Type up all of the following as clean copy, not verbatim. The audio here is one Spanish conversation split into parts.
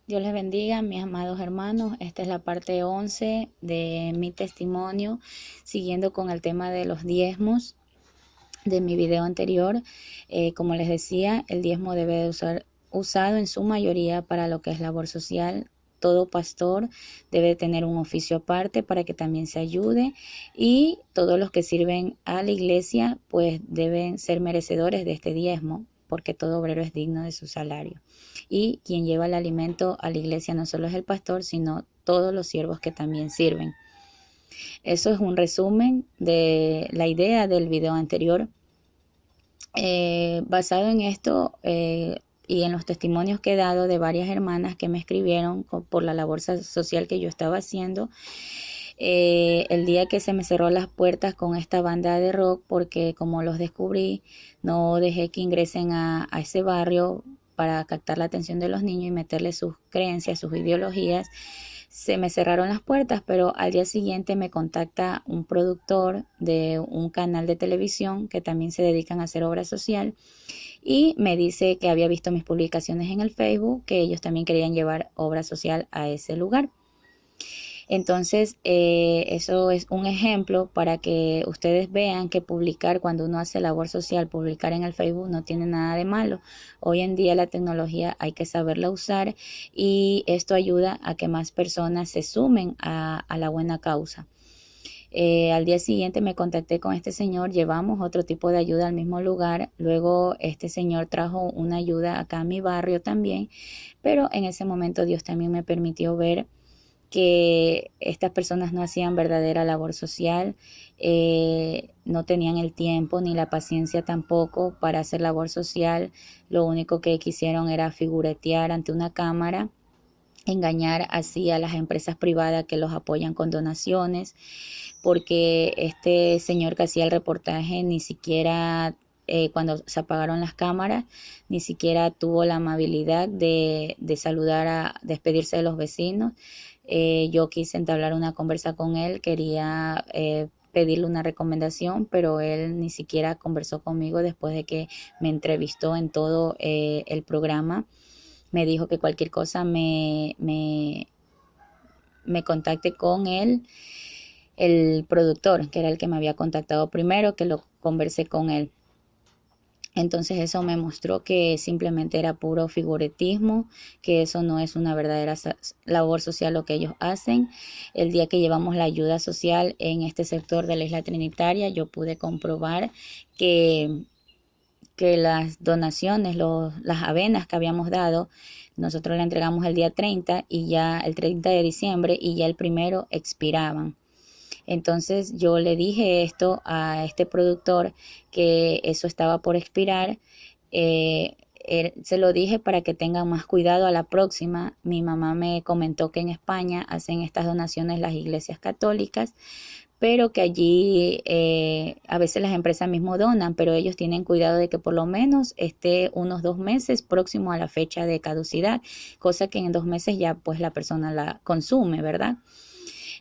Dios les bendiga, mis amados hermanos. Esta es la parte 11 de mi testimonio, siguiendo con el tema de los diezmos de mi video anterior. Como les decía, el diezmo debe de ser usado en su mayoría para lo que es labor social. Todo pastor debe tener un oficio aparte para que también se ayude, y todos los que sirven a la iglesia pues deben ser merecedores de este diezmo, porque todo obrero es digno de su salario. Y quien lleva el alimento a la iglesia no solo es el pastor, sino todos los siervos que también sirven. Eso es un resumen de la idea del video anterior. Basado en esto y en los testimonios que he dado de varias hermanas que me escribieron por la labor social que yo estaba haciendo, el día que se me cerró las puertas con esta banda de rock, porque como los descubrí, no dejé que ingresen a ese barrio para captar la atención de los niños y meterles sus creencias, sus ideologías. Se me cerraron las puertas, pero al día siguiente me contacta un productor de un canal de televisión que también se dedican a hacer obra social, y me dice que había visto mis publicaciones en el Facebook, que ellos también querían llevar obra social a ese lugar. Entonces, eso es un ejemplo para que ustedes vean que publicar, cuando uno hace labor social, publicar en el Facebook no tiene nada de malo. Hoy en día la tecnología hay que saberla usar, y esto ayuda a que más personas se sumen a la buena causa. Al día siguiente me contacté con este señor, llevamos otro tipo de ayuda al mismo lugar. Luego este señor trajo una ayuda acá a mi barrio también, pero en ese momento Dios también me permitió ver que estas personas no hacían verdadera labor social, no tenían el tiempo ni la paciencia tampoco para hacer labor social. Lo único que quisieron era figuretear ante una cámara, engañar así a las empresas privadas que los apoyan con donaciones, porque este señor que hacía el reportaje ni siquiera, cuando se apagaron las cámaras, ni siquiera tuvo la amabilidad de saludar, a despedirse de los vecinos. Yo quise entablar una conversa con él, quería pedirle una recomendación, pero él ni siquiera conversó conmigo después de que me entrevistó en todo el programa. Me dijo que cualquier cosa me contacte con él, el productor, que era el que me había contactado primero, que lo conversé con él. Entonces eso me mostró que simplemente era puro figuretismo, que eso no es una verdadera labor social lo que ellos hacen. El día que llevamos la ayuda social en este sector de la isla Trinitaria, yo pude comprobar que, que las donaciones, las avenas que habíamos dado, nosotros la entregamos el día 30, y ya el 30 de diciembre, y ya el primero expiraban. Entonces yo le dije esto a este productor, que eso estaba por expirar. Se lo dije para que tengan más cuidado a la próxima. Mi mamá me comentó que en España hacen estas donaciones las iglesias católicas, pero que allí a veces las empresas mismo donan, pero ellos tienen cuidado de que por lo menos esté unos 2 meses próximo a la fecha de caducidad, cosa que en 2 meses ya pues la persona la consume, ¿verdad?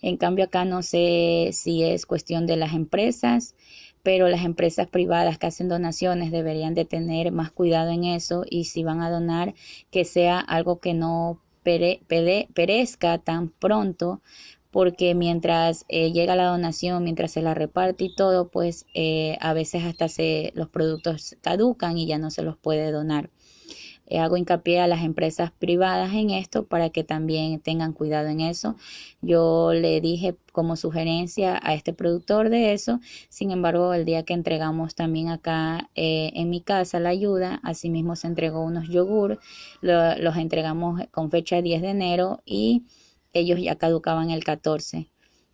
En cambio acá no sé si es cuestión de las empresas, pero las empresas privadas que hacen donaciones deberían de tener más cuidado en eso, y si van a donar, que sea algo que no perezca tan pronto, porque mientras llega la donación, mientras se la reparte y todo, pues a veces hasta los productos caducan y ya no se los puede donar. Hago hincapié a las empresas privadas en esto para que también tengan cuidado en eso. Yo le dije como sugerencia a este productor de eso. Sin embargo, el día que entregamos también acá en mi casa la ayuda, asimismo se entregó unos yogur, los entregamos con fecha 10 de enero, y ellos ya caducaban el 14.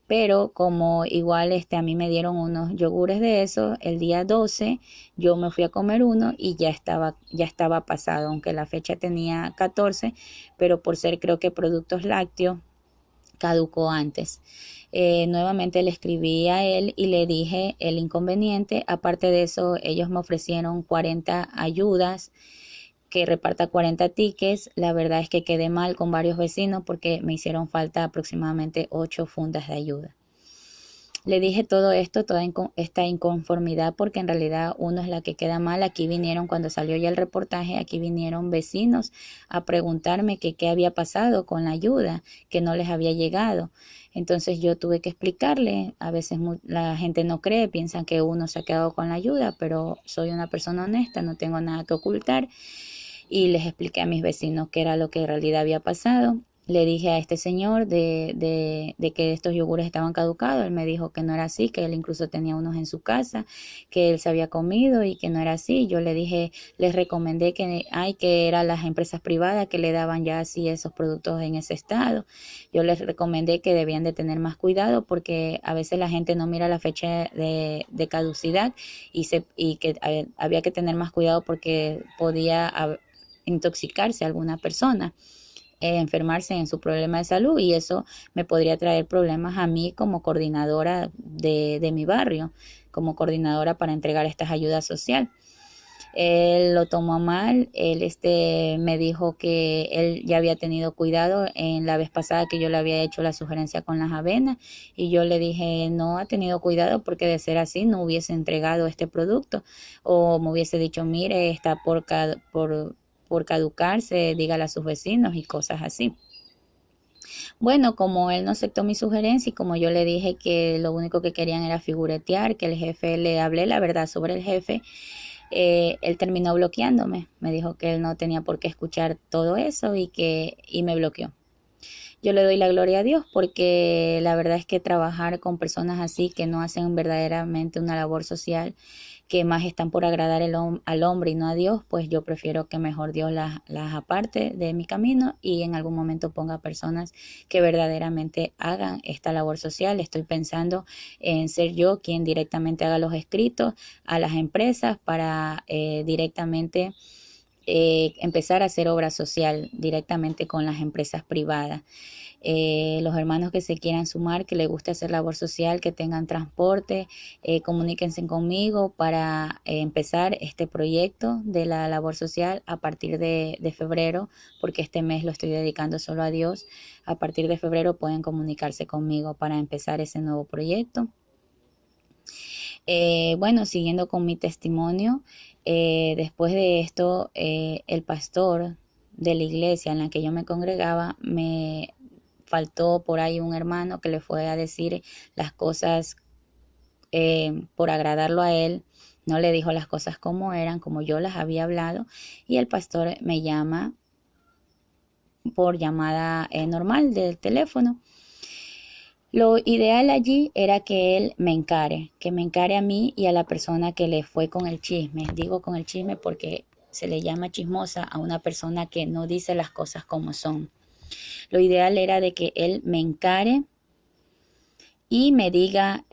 Pero como igual a mí me dieron unos yogures de eso el día 12, yo me fui a comer uno y ya estaba pasado, aunque la fecha tenía 14, pero por ser, creo que, productos lácteos, caducó antes. Nuevamente le escribí a él y le dije el inconveniente. Aparte de eso, ellos me ofrecieron 40 ayudas, que reparta 40 tickets. La verdad es que quedé mal con varios vecinos porque me hicieron falta aproximadamente 8 fundas de ayuda. Le dije todo esto, toda esta inconformidad, porque en realidad uno es la que queda mal. Aquí vinieron, cuando salió ya el reportaje, aquí vinieron vecinos a preguntarme que qué había pasado con la ayuda, que no les había llegado. Entonces yo tuve que explicarle. A veces la gente no cree, piensan que uno se ha quedado con la ayuda, pero soy una persona honesta, no tengo nada que ocultar. Y les expliqué a mis vecinos qué era lo que en realidad había pasado. Le dije a este señor de que estos yogures estaban caducados. Él me dijo que no era así, que él incluso tenía unos en su casa, que él se había comido y que no era así. Yo le dije, les recomendé que eran las empresas privadas que le daban ya así esos productos en ese estado. Yo les recomendé que debían de tener más cuidado, porque a veces la gente no mira la fecha de caducidad y que había que tener más cuidado porque podía intoxicarse a alguna persona, enfermarse en su problema de salud, y eso me podría traer problemas a mí como coordinadora de mi barrio, como coordinadora para entregar estas ayudas sociales. Él lo tomó mal. Él me dijo que él ya había tenido cuidado en la vez pasada que yo le había hecho la sugerencia con las avenas, y yo le dije no ha tenido cuidado, porque de ser así no hubiese entregado este producto, o me hubiese dicho mire está por caducarse, dígale a sus vecinos y cosas así. Bueno, como él no aceptó mi sugerencia y como yo le dije que lo único que querían era figuretear, que el jefe, le hablé la verdad sobre el jefe, él terminó bloqueándome. Me dijo que él no tenía por qué escuchar todo eso y me bloqueó. Yo le doy la gloria a Dios, porque la verdad es que trabajar con personas así que no hacen verdaderamente una labor social, que más están por agradar al hombre y no a Dios, pues yo prefiero que mejor Dios las aparte de mi camino y en algún momento ponga personas que verdaderamente hagan esta labor social. Estoy pensando en ser yo quien directamente haga los escritos a las empresas para directamente empezar a hacer obra social directamente con las empresas privadas. Los hermanos que se quieran sumar, que les guste hacer labor social, que tengan transporte, comuníquense conmigo para empezar este proyecto de la labor social a partir de febrero, porque este mes lo estoy dedicando solo a Dios. A partir de febrero pueden comunicarse conmigo para empezar ese nuevo proyecto. Bueno, siguiendo con mi testimonio, después de esto, el pastor de la iglesia en la que yo me congregaba, me faltó por ahí un hermano que le fue a decir las cosas por agradarlo a él. No le dijo las cosas como eran, como yo las había hablado, y el pastor me llama por llamada normal del teléfono. Lo ideal allí era que él que me encare a mí y a la persona que le fue con el chisme. Digo con el chisme porque se le llama chismosa a una persona que no dice las cosas como son. Lo ideal era de que él me encare y me diga,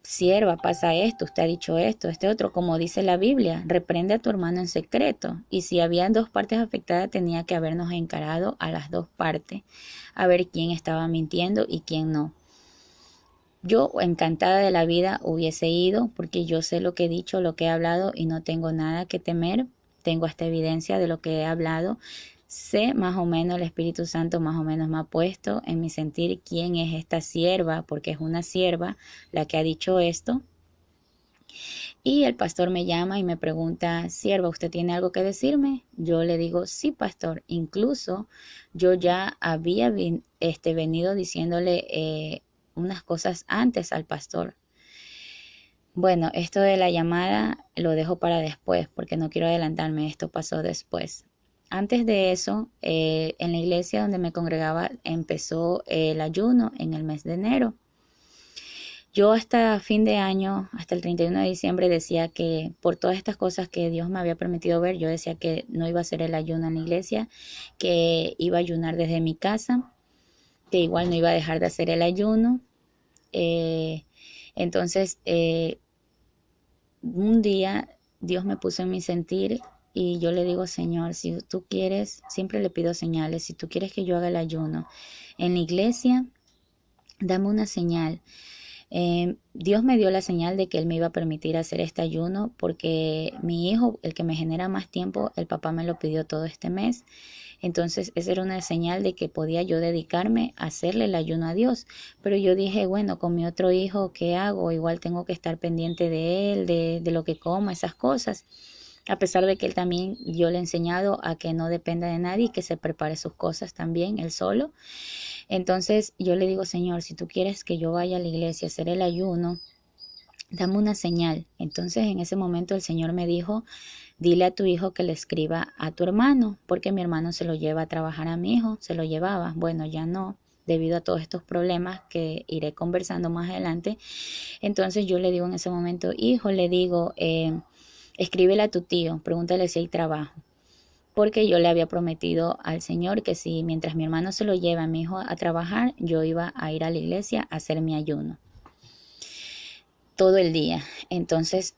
sierva, pasa esto, usted ha dicho esto, este otro, como dice la Biblia, reprende a tu hermano en secreto. Y si habían dos partes afectadas, tenía que habernos encarado a las dos partes, a ver quién estaba mintiendo y quién no. Yo, encantada de la vida, hubiese ido, porque yo sé lo que he dicho, lo que he hablado, y no tengo nada que temer. Tengo esta evidencia de lo que he hablado. Sé más o menos, el Espíritu Santo más o menos me ha puesto en mi sentir quién es esta sierva, porque es una sierva la que ha dicho esto. Y el pastor me llama y me pregunta, sierva, ¿usted tiene algo que decirme? Yo le digo, sí, pastor. Incluso yo ya había venido diciéndole unas cosas antes al pastor. Bueno, esto de la llamada lo dejo para después, porque no quiero adelantarme, esto pasó después. Antes de eso, en la iglesia donde me congregaba empezó el ayuno en el mes de enero. Yo hasta fin de año, hasta el 31 de diciembre, decía que por todas estas cosas que Dios me había permitido ver, yo decía que no iba a hacer el ayuno en la iglesia, que iba a ayunar desde mi casa, que igual no iba a dejar de hacer el ayuno. Entonces, un día Dios me puso en mi sentir y yo le digo, Señor, si tú quieres, siempre le pido señales, si tú quieres que yo haga el ayuno en la iglesia, dame una señal. Dios me dio la señal de que Él me iba a permitir hacer este ayuno porque mi hijo, el que me genera más tiempo, el papá me lo pidió todo este mes. Entonces esa era una señal de que podía yo dedicarme a hacerle el ayuno a Dios. Pero yo dije, bueno, con mi otro hijo, ¿qué hago? Igual tengo que estar pendiente de él, de lo que coma, esas cosas. A pesar de que él también, yo le he enseñado a que no dependa de nadie y que se prepare sus cosas también, él solo. Entonces yo le digo, Señor, si tú quieres que yo vaya a la iglesia a hacer el ayuno, dame una señal. Entonces en ese momento el Señor me dijo, dile a tu hijo que le escriba a tu hermano, porque mi hermano se lo lleva a trabajar a mi hijo, se lo llevaba. Bueno, ya no, debido a todos estos problemas que iré conversando más adelante. Entonces yo le digo en ese momento, hijo, le digo, escríbele a tu tío, pregúntale si hay trabajo. Porque yo le había prometido al Señor que si mientras mi hermano se lo lleva a mi hijo a trabajar, yo iba a ir a la iglesia a hacer mi ayuno todo el día. Entonces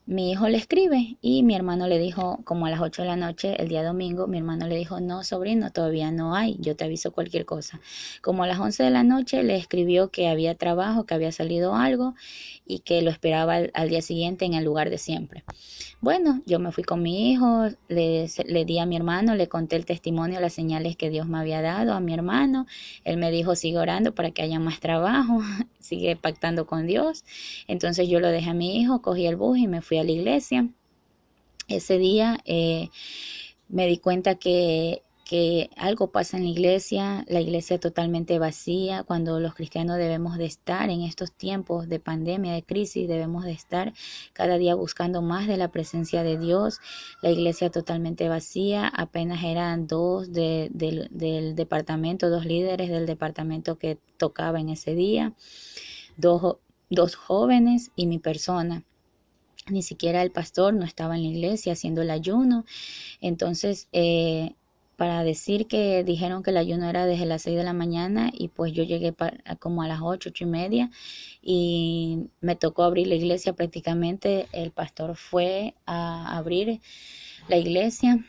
mi hijo le escribe y mi hermano le dijo, como a las 8 de la noche, el día domingo, mi hermano le dijo, no, sobrino, todavía no hay, yo te aviso cualquier cosa. Como a las 11 de la noche le escribió que había trabajo, que había salido algo y que lo esperaba al día siguiente en el lugar de siempre. Bueno, yo me fui con mi hijo, le di a mi hermano, le conté el testimonio, las señales que Dios me había dado a mi hermano. Él me dijo, sigue orando para que haya más trabajo, sigue pactando con Dios. Entonces yo lo dejé a mi hijo, cogí el bus y me fui a la iglesia. Ese día me di cuenta que algo pasa en la iglesia totalmente vacía, cuando los cristianos debemos de estar en estos tiempos de pandemia, de crisis, debemos de estar cada día buscando más de la presencia de Dios. La iglesia totalmente vacía, apenas eran del departamento, dos líderes del departamento que tocaba en ese día, dos jóvenes y mi persona. Ni siquiera el pastor no estaba en la iglesia haciendo el ayuno. Entonces, para decir que dijeron que el ayuno era desde las 6 de la mañana y pues yo llegué como a las 8, 8:30 y me tocó abrir la iglesia prácticamente. El pastor fue a abrir la iglesia,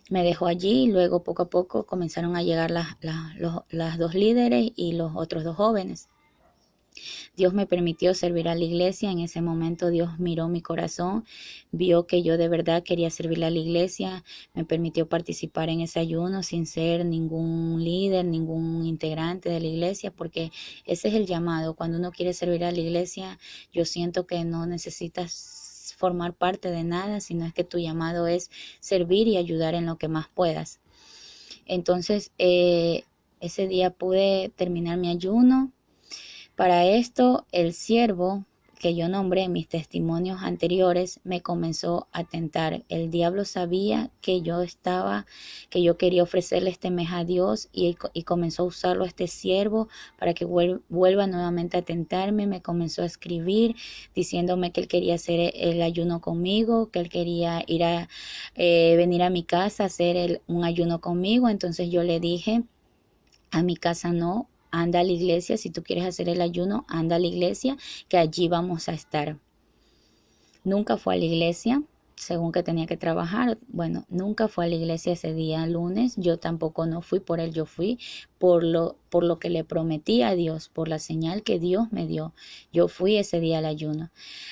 me dejó allí y luego poco a poco comenzaron a llegar las dos líderes y los otros dos jóvenes. Dios me permitió servir a la iglesia. En ese momento Dios miró mi corazón, vio que yo de verdad quería servirle a la iglesia, me permitió participar en ese ayuno sin ser ningún líder, ningún integrante de la iglesia, porque ese es el llamado. Cuando uno quiere servir a la iglesia, yo siento que no necesitas formar parte de nada, sino es que tu llamado es servir y ayudar en lo que más puedas. Entonces, ese día pude terminar mi ayuno. Para esto, el siervo que yo nombré en mis testimonios anteriores me comenzó a tentar. El diablo sabía que yo quería ofrecerle este mes a Dios y comenzó a usarlo este siervo para que vuelva nuevamente a tentarme. Me comenzó a escribir diciéndome que él quería hacer el ayuno conmigo, que él quería venir a mi casa a hacer un ayuno conmigo. Entonces yo le dije, a mi casa no. Anda a la iglesia, si tú quieres hacer el ayuno, anda a la iglesia, que allí vamos a estar. Nunca fue a la iglesia, según que tenía que trabajar. Bueno, nunca fue a la iglesia ese día lunes. Yo tampoco no fui por él, yo fui por lo que le prometí a Dios, por la señal que Dios me dio. Yo fui ese día al ayuno.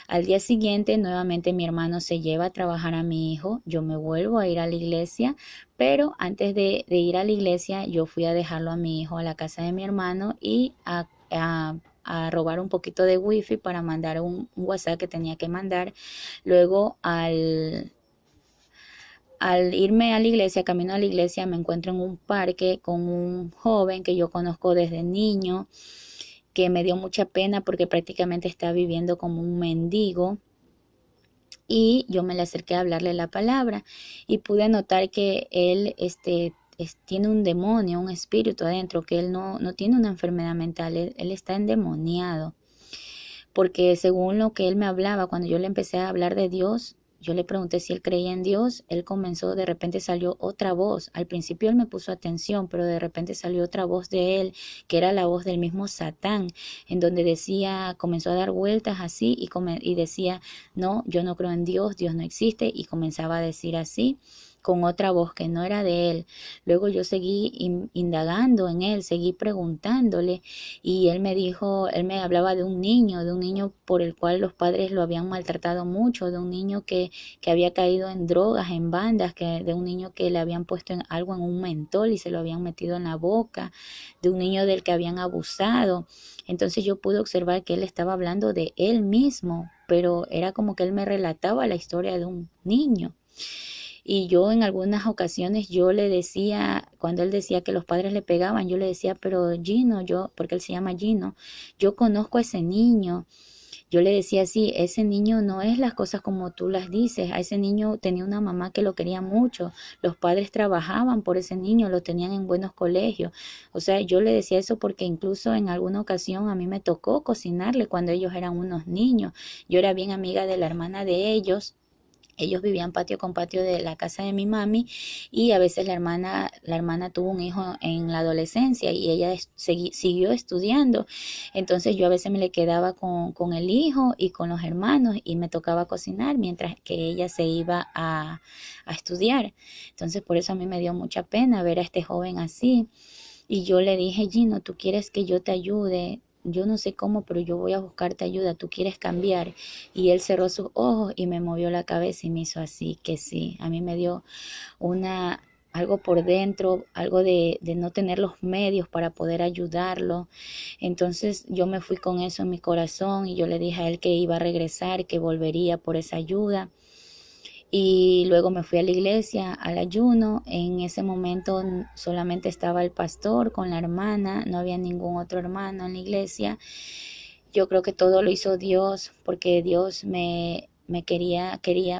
Al día siguiente, nuevamente mi hermano se lleva a trabajar a mi hijo. Yo me vuelvo a ir a la iglesia, pero antes de ir a la iglesia, yo fui a dejarlo a mi hijo a la casa de mi hermano y a robar un poquito de wifi para mandar un WhatsApp que tenía que mandar. Luego al irme a la iglesia, camino a la iglesia, me encuentro en un parque con un joven que yo conozco desde niño, que me dio mucha pena porque prácticamente está viviendo como un mendigo. Y yo me le acerqué a hablarle la palabra y pude notar que él tiene un demonio, un espíritu adentro, que él no tiene una enfermedad mental, él está endemoniado. Porque según lo que él me hablaba, cuando yo le empecé a hablar de Dios, yo le pregunté si él creía en Dios, él comenzó, de repente salió otra voz. Al principio él me puso atención, pero de repente salió otra voz de él, que era la voz del mismo Satán, en donde decía, comenzó a dar vueltas así y decía, no, yo no creo en Dios, Dios no existe, y comenzaba a decir así. con otra voz que no era de él. Luego yo seguí indagando en él, seguí preguntándole y él me dijo, él me hablaba de un niño por el cual los padres lo habían maltratado mucho, de un niño que había caído en drogas, en bandas, de un niño que le habían puesto en algo en un mentol y se lo habían metido en la boca, de un niño del que habían abusado. Entonces yo pude observar que él estaba hablando de él mismo, pero era como que él me relataba la historia de un niño. Y yo en algunas ocasiones yo le decía, cuando él decía que los padres le pegaban, yo le decía, pero Gino, porque él se llama Gino, yo conozco a ese niño. Yo le decía así, ese niño no es las cosas como tú las dices, a ese niño tenía una mamá que lo quería mucho, los padres trabajaban por ese niño, lo tenían en buenos colegios. O sea, yo le decía eso porque incluso en alguna ocasión a mí me tocó cocinarle cuando ellos eran unos niños. Yo era bien amiga de la hermana de ellos. Ellos vivían patio con patio de la casa de mi mami y a veces la hermana tuvo un hijo en la adolescencia y ella siguió estudiando. Entonces yo a veces me le quedaba con el hijo y con los hermanos y me tocaba cocinar mientras que ella se iba a estudiar. Entonces por eso a mí me dio mucha pena ver a este joven así. Y yo le dije, Gino, ¿tú quieres que yo te ayude? Yo no sé cómo, pero yo voy a buscarte ayuda, tú quieres cambiar. Y él cerró sus ojos y me movió la cabeza y me hizo así, que sí. A mí me dio algo por dentro, algo de no tener los medios para poder ayudarlo. Entonces yo me fui con eso en mi corazón y yo le dije a él que iba a regresar, que volvería por esa ayuda. Y luego me fui a la iglesia, al ayuno. En ese momento solamente estaba el pastor con la hermana, no había ningún otro hermano en la iglesia. Yo creo que todo lo hizo Dios porque Dios me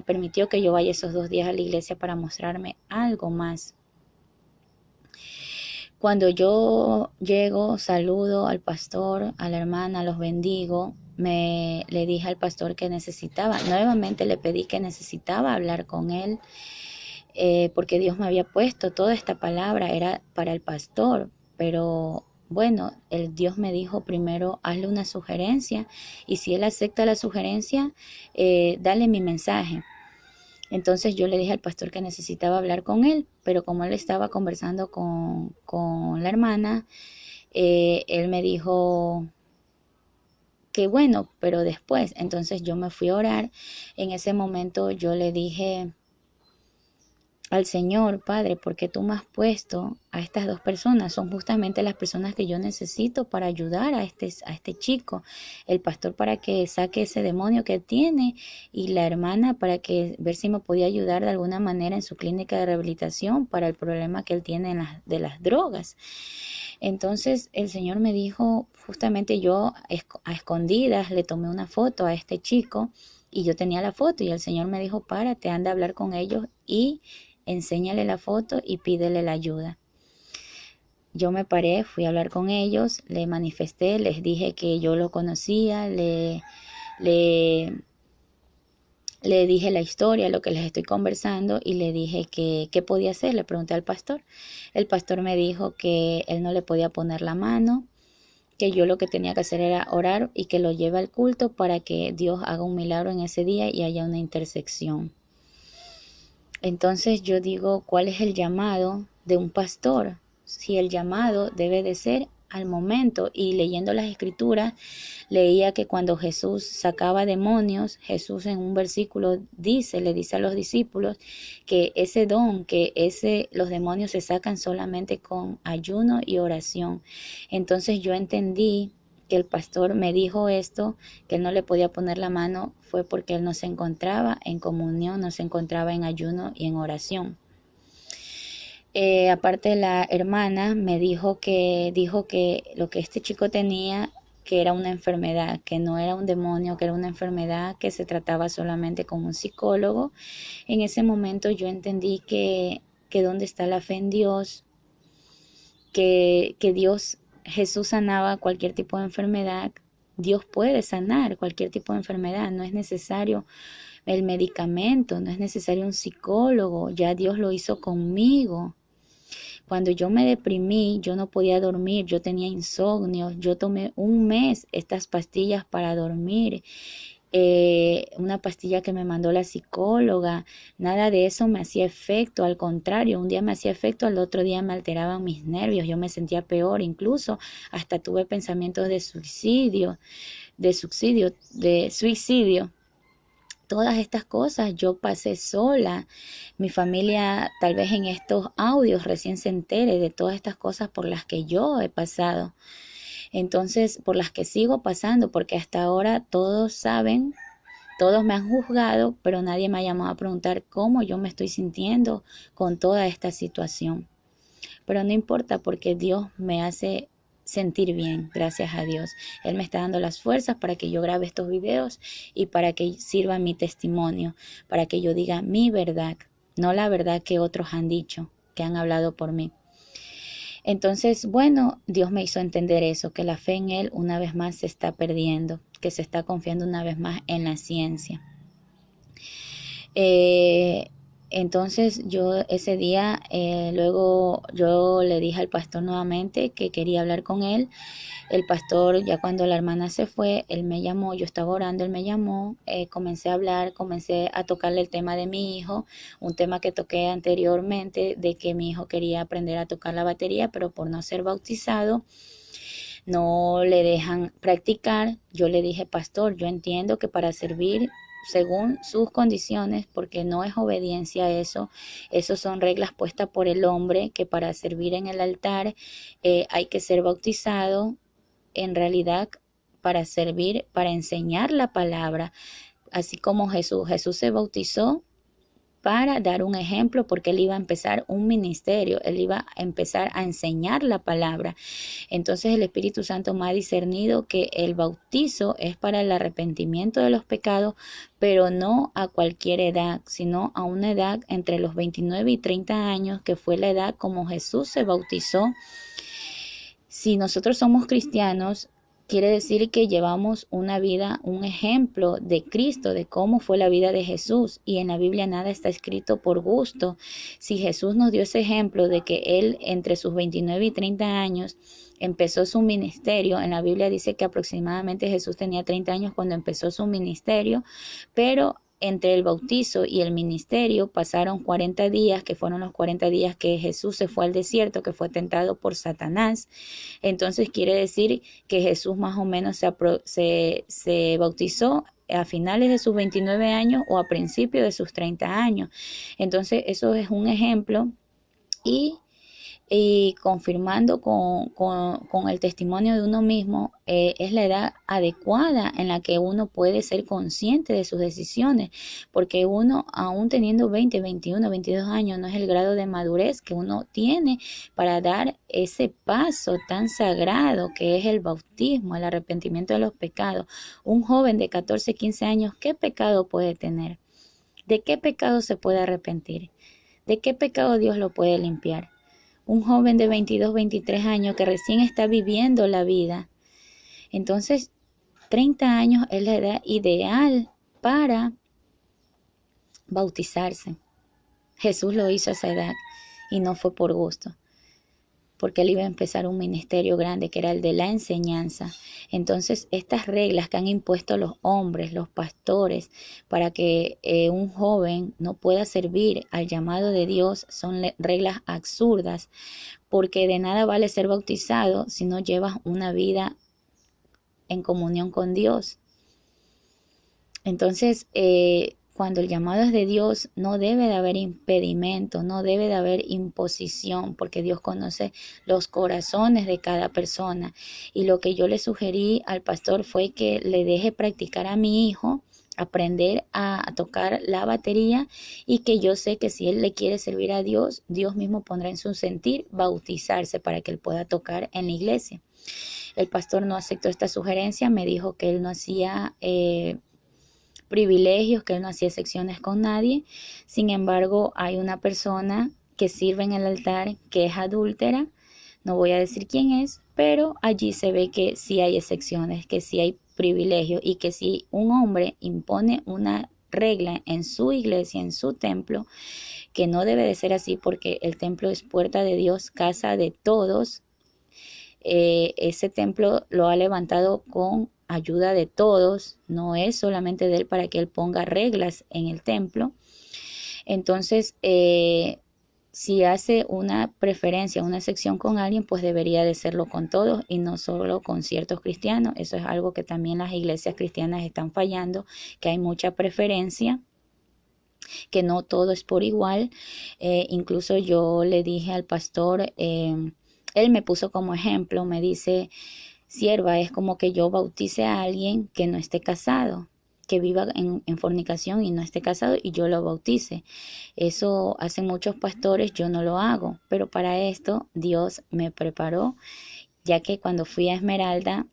permitió que yo vaya esos 2 días a la iglesia para mostrarme algo más. Cuando yo llego, saludo al pastor, a la hermana, los bendigo. Le dije al pastor que nuevamente le pedí que necesitaba hablar con él, porque Dios me había puesto toda esta palabra, era para el pastor, pero bueno, el Dios me dijo primero, hazle una sugerencia y si él acepta la sugerencia, dale mi mensaje. Entonces yo le dije al pastor que necesitaba hablar con él, pero como él estaba conversando con la hermana, él me dijo que bueno, pero después. Entonces yo me fui a orar. En ese momento yo le dije al Señor, Padre, porque tú me has puesto a estas 2 personas, son justamente las personas que yo necesito para ayudar a este chico, el pastor para que saque ese demonio que tiene y la hermana para que ver si me podía ayudar de alguna manera en su clínica de rehabilitación para el problema que él tiene de las drogas. Entonces el Señor me dijo, justamente yo a escondidas le tomé una foto a este chico y yo tenía la foto y el Señor me dijo, párate, anda a hablar con ellos y enséñale la foto y pídele la ayuda. Yo me paré, fui a hablar con ellos, le manifesté, les dije que yo lo conocía, le dije la historia, lo que les estoy conversando y le dije que qué podía hacer, le pregunté al pastor. El pastor me dijo que él no le podía poner la mano, que yo lo que tenía que hacer era orar y que lo lleve al culto para que Dios haga un milagro en ese día y haya una intersección. Entonces yo digo, ¿cuál es el llamado de un pastor? Si el llamado debe de ser al momento, y leyendo las escrituras, leía que cuando Jesús sacaba demonios, Jesús en un versículo le dice a los discípulos que ese don, los demonios se sacan solamente con ayuno y oración. Entonces yo entendí que el pastor me dijo esto, que él no le podía poner la mano, fue porque él no se encontraba en comunión, no se encontraba en ayuno y en oración. Aparte la hermana me dijo que lo que este chico tenía, que era una enfermedad, que no era un demonio, que era una enfermedad que se trataba solamente con un psicólogo. En ese momento yo entendí que dónde está la fe en Dios, que Jesús sanaba cualquier tipo de enfermedad. Dios puede sanar cualquier tipo de enfermedad, no es necesario el medicamento, no es necesario un psicólogo, ya Dios lo hizo conmigo. Cuando yo me deprimí, yo no podía dormir, yo tenía insomnio, yo tomé 1 mes estas pastillas para dormir una pastilla que me mandó la psicóloga, nada de eso me hacía efecto, al contrario, un día me hacía efecto, al otro día me alteraban mis nervios, yo me sentía peor, incluso hasta tuve pensamientos de suicidio. Todas estas cosas yo pasé sola. Mi familia tal vez en estos audios recién se entere de todas estas cosas por las que yo he pasado. Entonces, por las que sigo pasando, porque hasta ahora todos saben, todos me han juzgado, pero nadie me ha llamado a preguntar cómo yo me estoy sintiendo con toda esta situación. Pero no importa porque Dios me hace sentir bien, gracias a Dios. Él me está dando las fuerzas para que yo grabe estos videos y para que sirva mi testimonio, para que yo diga mi verdad, no la verdad que otros han dicho, que han hablado por mí. Entonces, bueno, Dios me hizo entender eso, que la fe en Él una vez más se está perdiendo, que se está confiando una vez más en la ciencia. Entonces yo ese día, luego yo le dije al pastor nuevamente que quería hablar con él. El pastor, ya cuando la hermana se fue, él me llamó, yo estaba orando, él me llamó, comencé a hablar, comencé a tocarle el tema de mi hijo, un tema que toqué anteriormente, de que mi hijo quería aprender a tocar la batería, pero por no ser bautizado, no le dejan practicar. Yo le dije, pastor, yo entiendo que para servir según sus condiciones, porque no es obediencia a eso, son reglas puestas por el hombre, que para servir en el altar hay que ser bautizado. En realidad, para servir, para enseñar la palabra, así como Jesús se bautizó para dar un ejemplo, porque él iba a empezar un ministerio, él iba a empezar a enseñar la palabra. Entonces el Espíritu Santo me ha discernido que el bautizo es para el arrepentimiento de los pecados, pero no a cualquier edad, sino a una edad entre los 29 y 30 años, que fue la edad como Jesús se bautizó. Si nosotros somos cristianos, quiere decir que llevamos una vida, un ejemplo de Cristo, de cómo fue la vida de Jesús. Y en la Biblia nada está escrito por gusto. Si Jesús nos dio ese ejemplo de que Él entre sus 29 y 30 años empezó su ministerio, en la Biblia dice que aproximadamente Jesús tenía 30 años cuando empezó su ministerio, pero entre el bautizo y el ministerio pasaron 40 días, que fueron los 40 días que Jesús se fue al desierto, que fue tentado por Satanás. Entonces quiere decir que Jesús más o menos se bautizó a finales de sus 29 años o a principios de sus 30 años. Entonces eso es un ejemplo y confirmando con el testimonio de uno mismo, es la edad adecuada en la que uno puede ser consciente de sus decisiones, porque uno, aún teniendo 20, 21, 22 años, no es el grado de madurez que uno tiene para dar ese paso tan sagrado que es el bautismo, el arrepentimiento de los pecados. Un joven de 14, 15 años, ¿qué pecado puede tener? ¿De qué pecado se puede arrepentir? ¿De qué pecado Dios lo puede limpiar? Un joven de 22, 23 años que recién está viviendo la vida. Entonces, 30 años es la edad ideal para bautizarse. Jesús lo hizo a esa edad y no fue por gusto, porque él iba a empezar un ministerio grande que era el de la enseñanza. Entonces, estas reglas que han impuesto los hombres, los pastores, para que un joven no pueda servir al llamado de Dios, son reglas absurdas, porque de nada vale ser bautizado si no llevas una vida en comunión con Dios. Entonces, cuando el llamado es de Dios, no debe de haber impedimento, no debe de haber imposición, porque Dios conoce los corazones de cada persona. Y lo que yo le sugerí al pastor fue que le deje practicar a mi hijo, aprender a tocar la batería, y que yo sé que si él le quiere servir a Dios, Dios mismo pondrá en su sentir bautizarse para que él pueda tocar en la iglesia. El pastor no aceptó esta sugerencia, me dijo que él no hacía privilegios, que él no hacía excepciones con nadie. Sin embargo, hay una persona que sirve en el altar que es adúltera, no voy a decir quién es, pero allí se ve que sí hay excepciones, que sí hay privilegios, y que si un hombre impone una regla en su iglesia, en su templo, que no debe de ser así, porque el templo es puerta de Dios, casa de todos. Ese templo lo ha levantado con ayuda de todos, no es solamente de él para que él ponga reglas en el templo. Entonces, si hace una preferencia, una sección con alguien, pues debería de serlo con todos y no solo con ciertos cristianos. Eso es algo que también las iglesias cristianas están fallando, que hay mucha preferencia, que no todo es por igual. Incluso yo le dije al pastor, él me puso como ejemplo, me dice, sierva, es como que yo bautice a alguien que no esté casado, que viva en fornicación y no esté casado y yo lo bautice. Eso hacen muchos pastores, yo no lo hago, pero para esto Dios me preparó, ya que cuando fui a Esmeralda,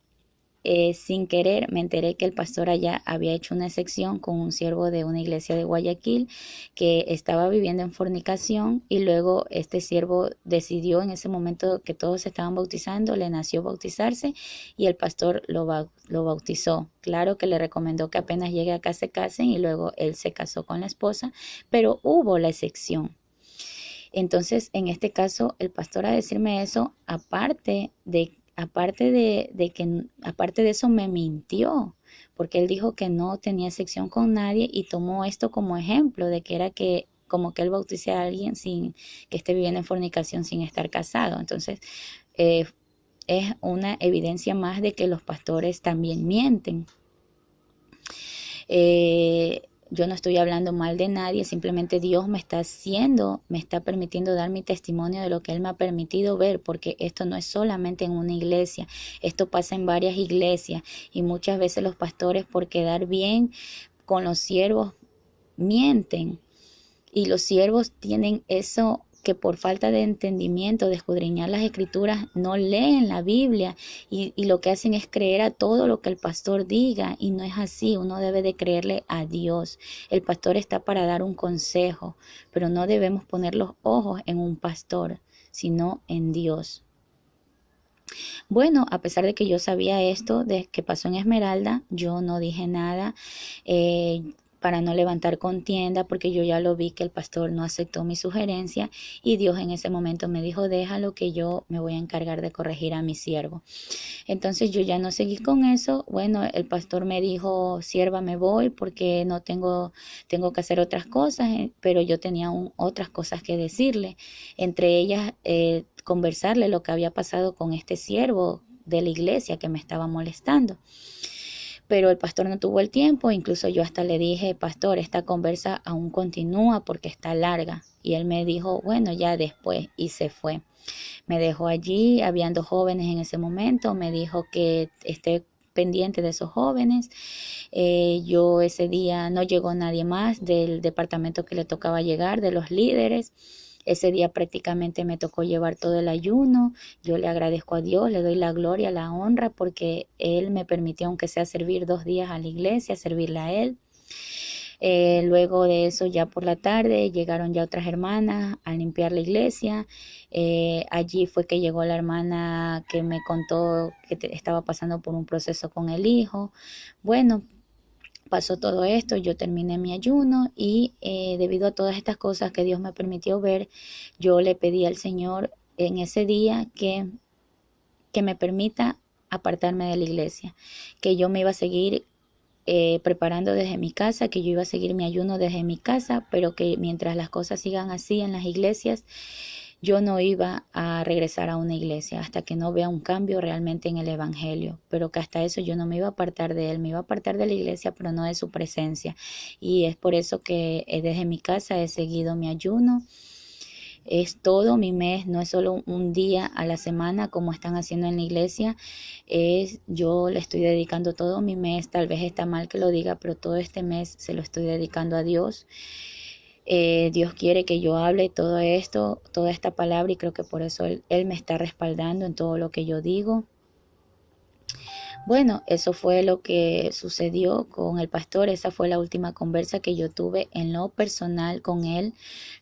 sin querer me enteré que el pastor allá había hecho una sección con un siervo de una iglesia de Guayaquil que estaba viviendo en fornicación, y luego este siervo decidió en ese momento que todos se estaban bautizando, le nació bautizarse y el pastor lo bautizó. Claro que le recomendó que apenas llegue acá se casen, y luego él se casó con la esposa, pero hubo la excepción. Entonces, en este caso, el pastor, a decirme eso, aparte de eso me mintió, porque él dijo que no tenía sección con nadie y tomó esto como ejemplo de que era que como que él bautice a alguien sin que esté viviendo en fornicación sin estar casado. Entonces, eh, es una evidencia más de que los pastores también mienten. Yo no estoy hablando mal de nadie, simplemente Dios me está permitiendo dar mi testimonio de lo que Él me ha permitido ver, porque esto no es solamente en una iglesia, esto pasa en varias iglesias, y muchas veces los pastores, por quedar bien con los siervos, mienten, y los siervos tienen eso, que por falta de entendimiento, de escudriñar las escrituras, no leen la Biblia, y lo que hacen es creer a todo lo que el pastor diga, y no es así. Uno debe de creerle a Dios. El pastor está para dar un consejo, pero no debemos poner los ojos en un pastor, sino en Dios. Bueno, a pesar de que yo sabía esto de que pasó en Esmeralda, yo no dije nada. Para no levantar contienda, porque yo ya lo vi que el pastor no aceptó mi sugerencia, y Dios en ese momento me dijo, déjalo, que yo me voy a encargar de corregir a mi siervo. Entonces yo ya no seguí con eso. Bueno, el pastor me dijo, sierva, me voy porque no tengo que hacer otras cosas, pero yo tenía otras cosas que decirle, entre ellas conversarle lo que había pasado con este siervo de la iglesia que me estaba molestando. Pero el pastor no tuvo el tiempo, incluso yo hasta le dije, pastor, esta conversa aún continúa porque está larga. Y él me dijo, bueno, ya después, y se fue. Me dejó allí, habían 2 jóvenes en ese momento, me dijo que esté pendiente de esos jóvenes. Yo ese día no llegó nadie más del departamento que le tocaba llegar, de los líderes. Ese día prácticamente me tocó llevar todo el ayuno. Yo le agradezco a Dios, le doy la gloria, la honra, porque Él me permitió, aunque sea, servir 2 días a la iglesia, servirle a Él. Luego de eso, ya por la tarde, llegaron ya otras hermanas a limpiar la iglesia. Allí fue que llegó la hermana que me contó que estaba pasando por un proceso con el hijo. Bueno, pasó todo esto, yo terminé mi ayuno, y debido a todas estas cosas que Dios me permitió ver, yo le pedí al Señor en ese día que me permita apartarme de la iglesia, que yo me iba a seguir preparando desde mi casa, que yo iba a seguir mi ayuno desde mi casa, pero que mientras las cosas sigan así en las iglesias, yo no iba a regresar a una iglesia hasta que no vea un cambio realmente en el evangelio, pero que hasta eso yo no me iba a apartar de él, me iba a apartar de la iglesia, pero no de su presencia. Y es por eso que desde mi casa he seguido mi ayuno. Es todo mi mes, no es solo un día a la semana como están haciendo en la iglesia. Yo le estoy dedicando todo mi mes. Tal vez está mal que lo diga, pero todo este mes se lo estoy dedicando a Dios. Dios quiere que yo hable todo esto, toda esta palabra, y creo que por eso Él me está respaldando en todo lo que yo digo. Bueno, eso fue lo que sucedió con el pastor. Esa fue la última conversa que yo tuve en lo personal con él.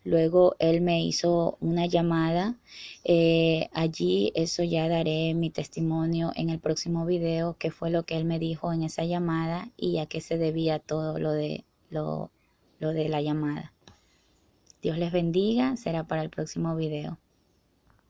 Luego él me hizo una llamada. Allí eso ya daré mi testimonio en el próximo video, qué fue lo que él me dijo en esa llamada y a qué se debía todo lo de la llamada. Dios les bendiga. Será para el próximo video.